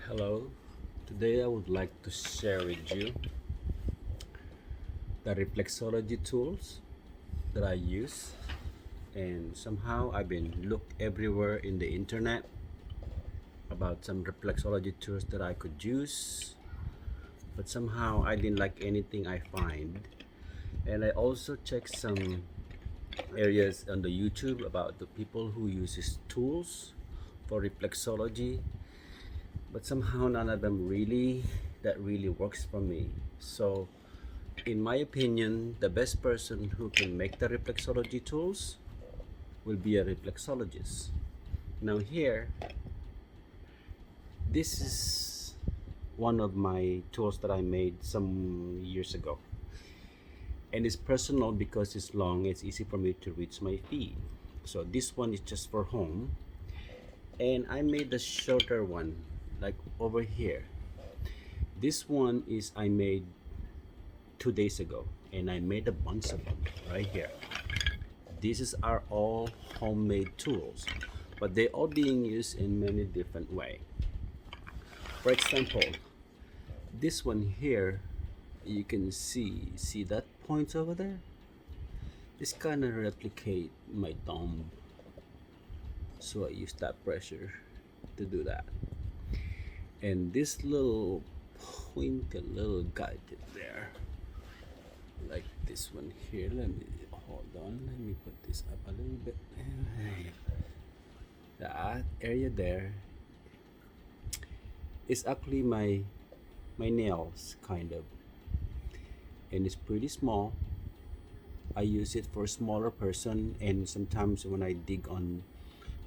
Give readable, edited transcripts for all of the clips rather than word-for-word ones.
Hello, today I would like to share with you the reflexology tools that I use, and somehow I've been looked everywhere in the internet about some reflexology tools that I could use, but somehow I didn't like anything I find. And I also checked some areas on the YouTube about the people who uses tools for reflexology, but somehow none of them really works for me. So in my opinion, the best person who can make the reflexology tools will be a reflexologist. Now here, this is one of my tools that I made some years ago. And it's personal because it's long, it's easy for me to reach my feet. So this one is just for home. And I made the shorter one, like over here. This one is I made 2 days ago, and I made a bunch of them right here. These are all homemade tools, but they are being used in many different ways. For example, this one here, you can see that point over there. This kind of replicate my thumb, so I use that pressure to do that. And this little pointed little guide there, like this one here. Let me hold on, let me put this up a little bit. That area there is actually my nails, kind of, and it's pretty small. I use it for a smaller person, and sometimes when I dig on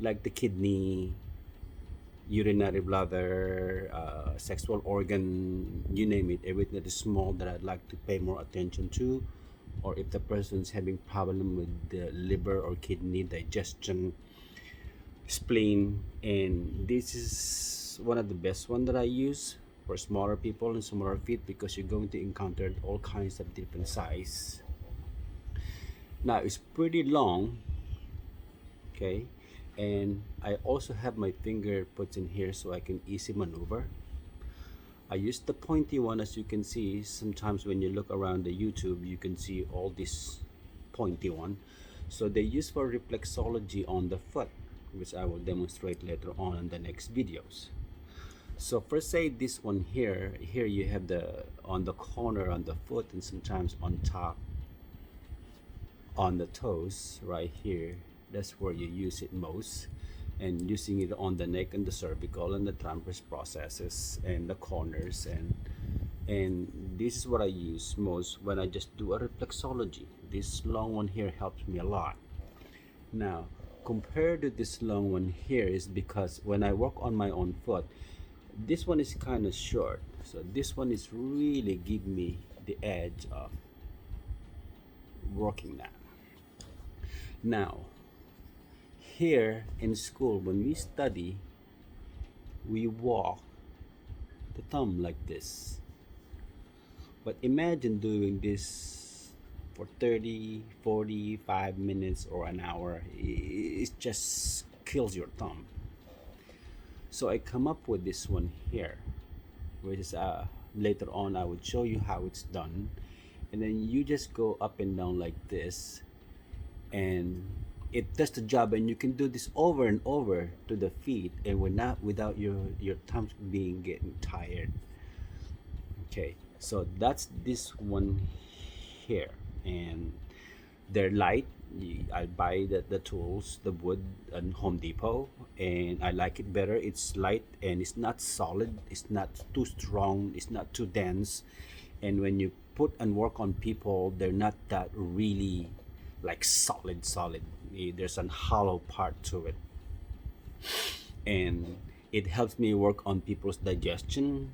like the kidney, urinary bladder, sexual organ, you name it, everything that is small that I'd like to pay more attention to, or if the person's having problem with the liver or kidney, digestion, spleen. And this is one of the best one that I use for smaller people and smaller feet, because you're going to encounter all kinds of different size. Now it's pretty long, okay, and I also have my finger put in here so I can easy maneuver. I use the pointy one. As you can see, sometimes when you look around the YouTube, you can see all this pointy one. So they use for reflexology on the foot, which I will demonstrate later on in the next videos. So first, say this one here you have the on the corner on the foot, and sometimes on top on the toes right here. That's where you use it most, and using it on the neck and the cervical and the transverse processes and the corners, and this is what I use most when I just do a reflexology. This long one here helps me a lot. Now compared to this long one here is because when I work on my own foot, this one is kind of short, so this one is really give me the edge of working that. Now here in school, when we study, we walk the thumb like this, but imagine doing this for 30, 45 minutes or an hour. It just kills your thumb. So I come up with this one here, which is later on I would show you how it's done. And then you just go up and down like this, and it does the job, and you can do this over and over to the feet, and we're not without your thumbs being getting tired. Okay, so that's this one here, and they're light. I buy the tools, the wood and Home Depot, and I like it better. It's light and it's not solid, it's not too strong, it's not too dense, and when you put and work on people, they're not that really like solid. There's a hollow part to it, and it helps me work on people's digestion,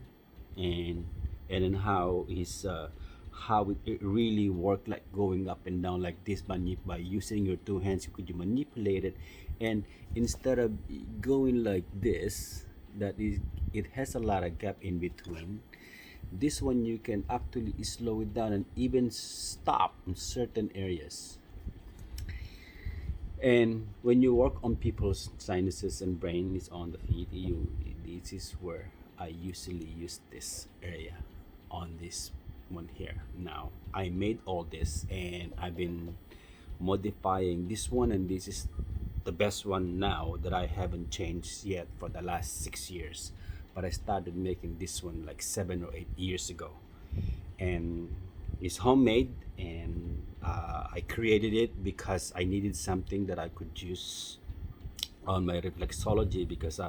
and then how it really work, like going up and down like this. By using your two hands, you could manipulate it, and instead of going like this, that is, it has a lot of gap in between. This one you can actually slow it down and even stop in certain areas. And when you work on people's sinuses and brain is on the feet, this is where I usually use this area on this one here. Now I made all this and I've been modifying this one, and this is the best one now that I haven't changed yet for the last 6 years. But I started making this one like 7 or 8 years ago, and it's homemade. And I created it because I needed something that I could use on my reflexology, because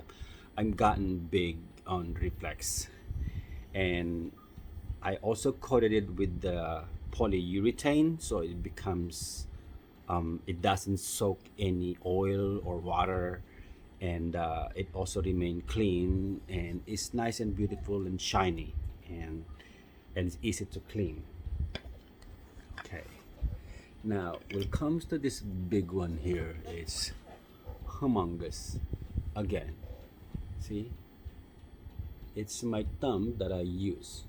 I'm gotten big on reflex. And I also coated it with the polyurethane, so it becomes it doesn't soak any oil or water, and it also remain clean, and it's nice and beautiful and shiny, and it's easy to clean. Okay, now when it comes to this big one here, it's humongous. Again, see, it's my thumb that I use.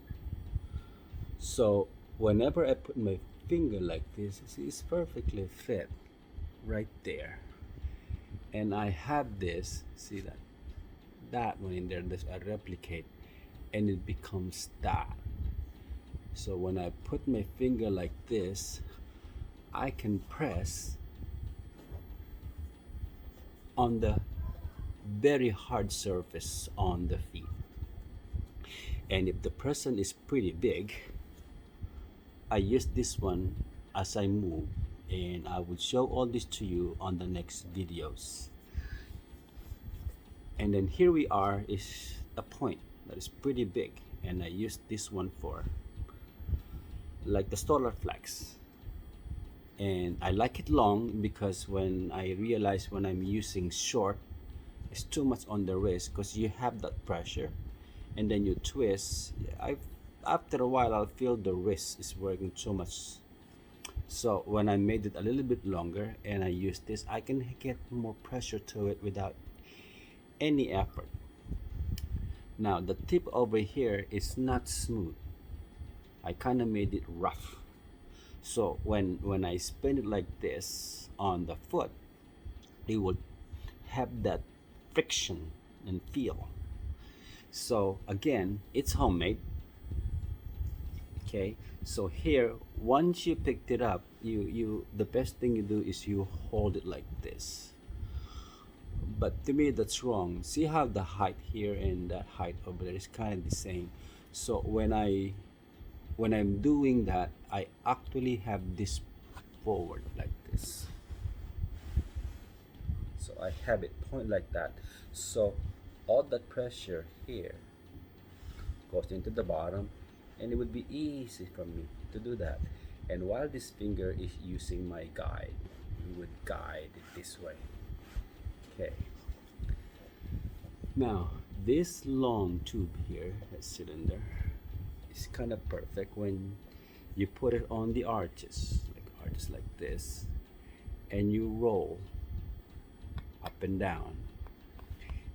So whenever I put my finger like this, see, it's perfectly fit right there. And I have this, see that one in there, this I replicate, and it becomes that. So when I put my finger like this, I can press on the very hard surface on the feet. And if the person is pretty big, I use this one as I move, and I will show all this to you on the next videos. And then here we are is a point that is pretty big, and I use this one for like the solar flex. And I like it long because when I realize when I'm using short, it's too much on the wrist, because you have that pressure, and then you twist. After a while I'll feel the wrist is working too much. So when I made it a little bit longer and I use this, I can get more pressure to it without any effort. Now the tip over here is not smooth. I kind of made it rough. So when I spin it like this on the foot, it will have that friction and feel. So again, it's homemade. Okay, so here, once you picked it up, you the best thing you do is you hold it like this. But to me that's wrong. See how the height here and that height over there is kind of the same. So when I'm doing that, I actually have this forward like this. So I have it point like that. So all that pressure here goes into the bottom, and it would be easy for me to do that. And while this finger is using my guide, we would guide it this way. Okay. Now this long tube here, that cylinder, is kind of perfect when you put it on the arches like this, and you roll up and down,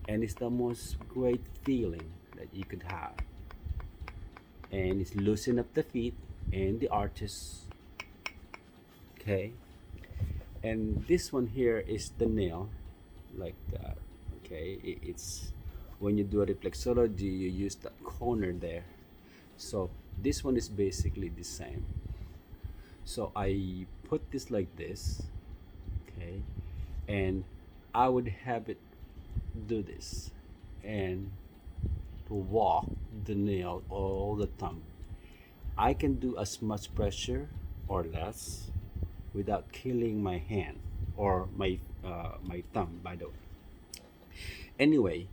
and it's the most great feeling that you could have. And it's loosen up the feet and the arches. Okay, and this one here is the nail like that. Okay, it's when you do a reflexology, you use that corner there. So this one is basically the same. So I put this like this. Okay, and I would have it do this, and to walk the nail all the time. I can do as much pressure or less without killing my hand or my thumb, by the way. Anyway,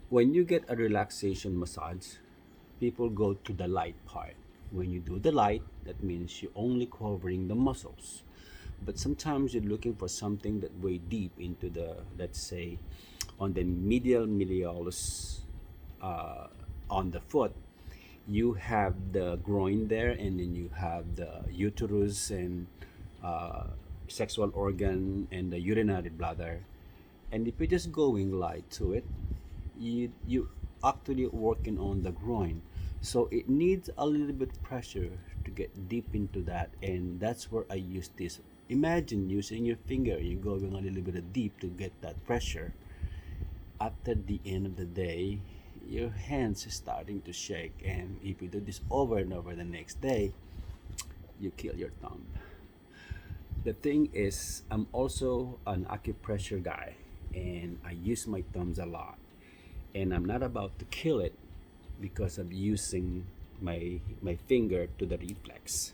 when you get a relaxation massage, people go to the light part. When you do the light, that means you're only covering the muscles. But sometimes you're looking for something that way deep into the, let's say, on the medial malleolus, on the foot. You have the groin there, and then you have the uterus and sexual organ and the urinary bladder. And if you're just going light to it, you actually working on the groin. So it needs a little bit pressure to get deep into that, and that's where I use this. Imagine using your finger, you're going a little bit deep to get that pressure. After the end of the day, your hands are starting to shake, and if you do this over and over the next day, you kill your thumb. The thing is, I'm also an acupressure guy, and I use my thumbs a lot, and I'm not about to kill it because I'm using my finger to the reflex.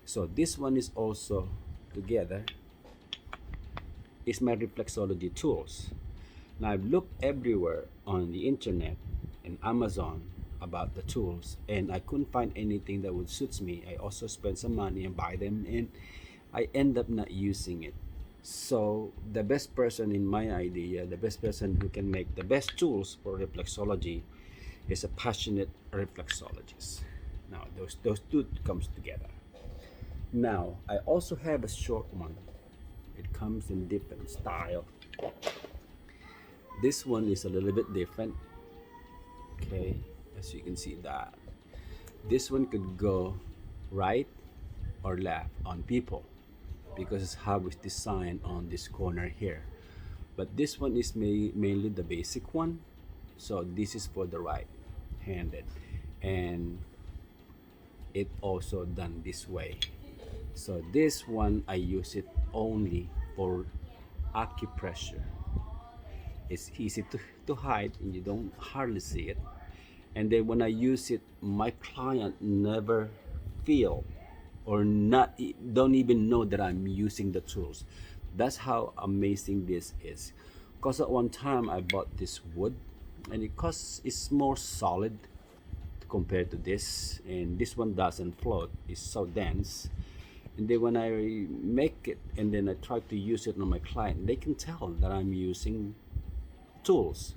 So this one is also together is my reflexology tools. Now I've looked everywhere on the internet and Amazon about the tools, and I couldn't find anything that would suits me. I also spent some money and buy them, and I end up not using it. So the best person in my idea, the best person who can make the best tools for reflexology is a passionate reflexologist. Now those two comes together. Now I also have a short one. It comes in different style. This one is a little bit different. Okay, as you can see that this one could go right or left on people because it's how it's designed on this corner here. But this one is mainly the basic one. So this is for the right handed, and it also done this way. So this one I use it only for acupressure. It's easy to hide and you don't hardly see it. And then when I use it, my client never feel or don't even know that I'm using the tools. That's how amazing this is. Because at one time I bought this wood, and it's more solid compared to this, and this one doesn't float. It's so dense. And then when I make it and then I try to use it on my client, they can tell that I'm using tools.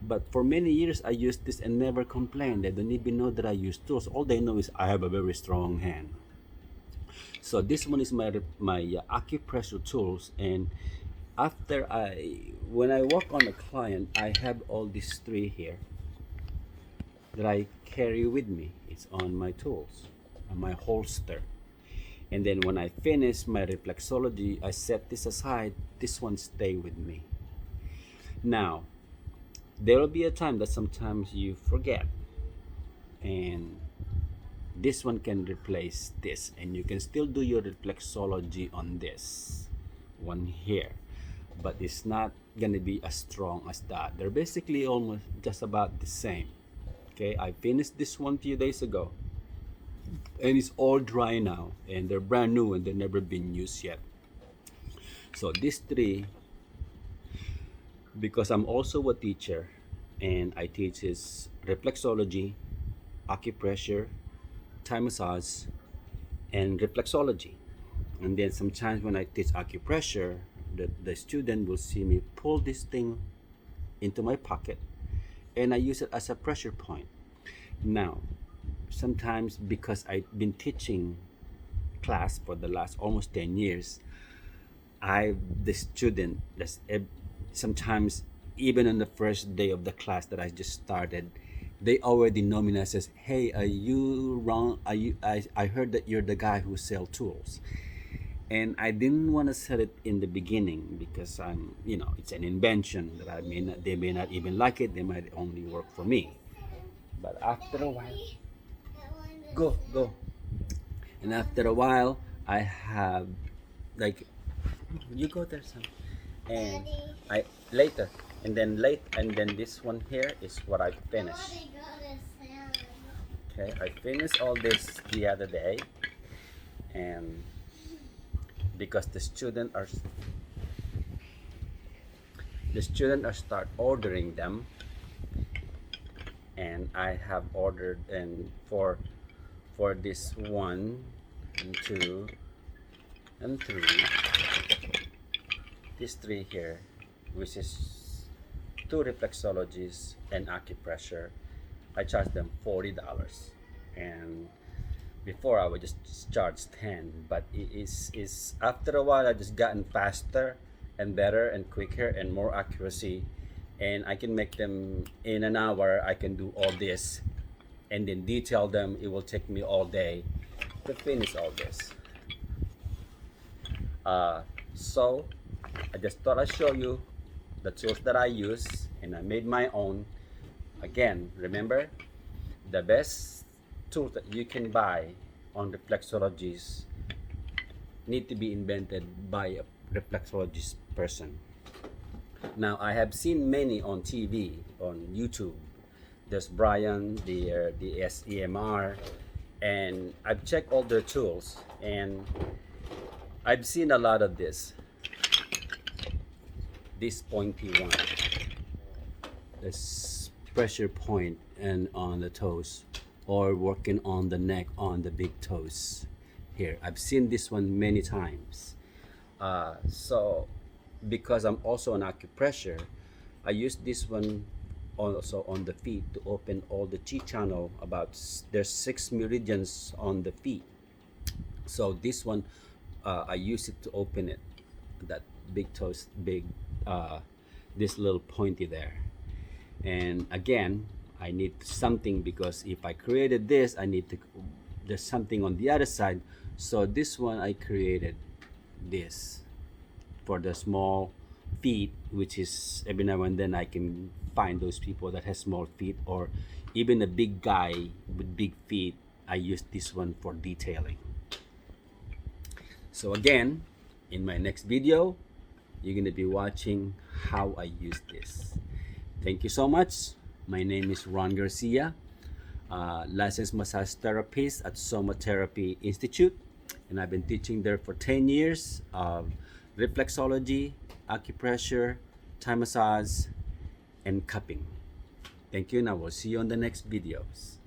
But for many years I used this and never complained. They don't even know that I use tools. All they know is I have a very strong hand. So this one is my acupressure tools. And when I work on a client, I have all these three here that I carry with me. It's on my tools, on my holster. And then when I finish my reflexology, I set this aside. This one stay with me. Now, there will be a time that sometimes you forget, and this one can replace this, and you can still do your reflexology on this one here, but it's not gonna be as strong as that. They're basically almost just about the same. Okay, I finished this one a few days ago, and it's all dry now, and they're brand new and they've never been used yet. So these three, because I'm also a teacher and I teach is reflexology, acupressure, Thai massage, and reflexology. And then sometimes when I teach acupressure, the student will see me pull this thing into my pocket, and I use it as a pressure point. Now, sometimes because I've been teaching class for the last almost 10 years, the student that's sometimes even on the first day of the class that I just started, they already know me and says, "Hey, are you wrong? Are you? I heard that you're the guy who sell tools." And I didn't want to sell it in the beginning because it's an invention that they may not even like it. They might only work for me. But after a while, go. And after a while, I have like, you go there, son. And I later, and then this one here is what I finished. Okay, I finished all this the other day, and because the student are start ordering them, and I have ordered, and for this 1 and 2 and 3, these three here, which is 2 reflexologies and acupressure, I charge them $40. And before I would just charge 10, but it is after a while I just gotten faster and better and quicker and more accuracy, and I can make them in an hour. I can do all this and then detail them. It will take me all day to finish all this. So I just thought I'd show you the tools that I use, and I made my own. Again, remember, the best tools that you can buy on reflexologists need to be invented by a reflexologist person. Now, I have seen many on TV, on YouTube. There's Brian, the SEMR, and I've checked all their tools, and I've seen a lot of this pointy one, this pressure point and on the toes, or working on the neck on the big toes. Here, I've seen this one many times. So because I'm also an acupressure, I use this one also on the feet to open all the chi channel. There's 6 meridians on the feet, so this one, I use it to open it, that big toes, big this little pointy there. And again, I need something, because if I created this, I need to, there's something on the other side. So this one, I created this for the small feet, which is every now and then I can find those people that has small feet, or even a big guy with big feet. I use this one for detailing. So again, in my next video, you're going to be watching how I use this. Thank you so much. My name is Ron Garcia, licensed massage therapist at Soma Therapy Institute, and I've been teaching there for 10 years of reflexology, acupressure, Thai massage, and cupping. Thank you, and I will see you on the next videos.